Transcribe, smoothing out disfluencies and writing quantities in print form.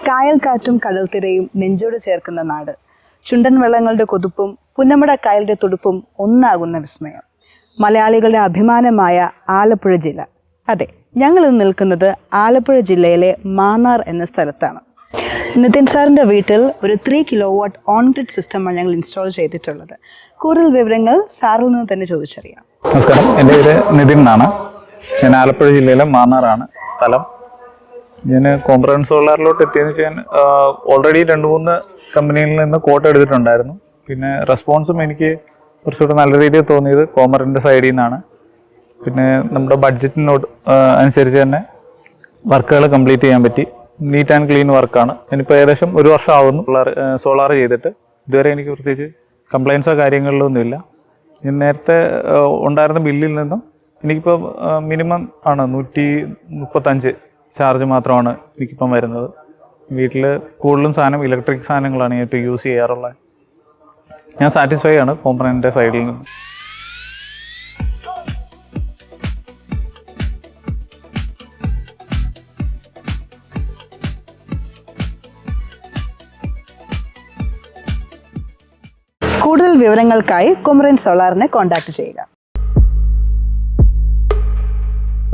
കായൽ കാറ്റും കടൽത്തിരയും നെഞ്ചോട് ചേർക്കുന്ന നാട്. ചുണ്ടൻ വെള്ളങ്ങളുടെ കൊതുപ്പും പുന്നമട കായലിന്റെ തുടുപ്പും ഒന്നാകുന്ന വിസ്മയം. മലയാളികളുടെ അഭിമാനമായ ആലപ്പുഴ ജില്ല. അതെ, ഞങ്ങൾ ഇന്ന് നിൽക്കുന്നത് ആലപ്പുഴ ജില്ലയിലെ മാന്നാർ എന്ന സ്ഥലത്താണ്. നിതിൻ സാറിൻ്റെ വീട്ടിൽ ഒരു 3 കിലോവാട്ട് ഓൺ ഗ്രിഡ് സിസ്റ്റമാണ് ഞങ്ങൾ ഇൻസ്റ്റാൾ ചെയ്തിട്ടുള്ളത്. കൂടുതൽ വിവരങ്ങൾ സാറിൽ നിന്ന് തന്നെ ചോദിച്ചറിയാം. നമസ്കാരം, എൻ്റെ പേര് നിതിൻ എന്നാണ്. ഞാൻ ആലപ്പുഴ ജില്ലയിലെ മാന്നാറാണ് സ്ഥലം. ഞാൻ കോംപ്രഹെൻസ് സോളാറിലോട്ട് എത്തിയതിനു ശേഷം ഓൾറെഡി 2-3 കമ്പനിയിൽ നിന്ന് കോട്ട് എടുത്തിട്ടുണ്ടായിരുന്നു. പിന്നെ റെസ്പോൺസും എനിക്ക് കുറച്ചുകൂടെ നല്ല രീതിയിൽ തോന്നിയത് കോമറിൻ്റെ സൈഡിൽ നിന്നാണ്. പിന്നെ നമ്മുടെ ബഡ്ജറ്റിനോട് അനുസരിച്ച് തന്നെ വർക്കുകൾ കംപ്ലീറ്റ് ചെയ്യാൻ പറ്റി. നീറ്റ് ആൻഡ് ക്ലീൻ വർക്കാണ്. ഞാനിപ്പോൾ ഏകദേശം 1 വർഷം ആവുന്നു സോളാർ ചെയ്തിട്ട്. ഇതുവരെ എനിക്ക് പ്രത്യേകിച്ച് കംപ്ലയിൻസോ കാര്യങ്ങളിലൊന്നുമില്ല. ഞാൻ നേരത്തെ ഉണ്ടായിരുന്ന ബില്ലിൽ നിന്നും എനിക്കിപ്പോൾ മിനിമം ആണ് 135 ചാർജ് മാത്രമാണ് എനിക്കിപ്പം വരുന്നത്. വീട്ടിൽ കൂടുതലും സാധനം ഇലക്ട്രിക് സാധനങ്ങളാണ് ഞാൻ ഇപ്പോൾ യൂസ് ചെയ്യാറുള്ളത്. ഞാൻ സാറ്റിസ്ഫൈ ആണ് കോംപ്രഹെൻസിൻ്റെ സൈഡിൽ നിന്ന്. കൂടുതൽ വിവരങ്ങൾക്കായി കോംപ്രഹെൻസ് സോളാറിനെ കോൺടാക്ട് ചെയ്യുക.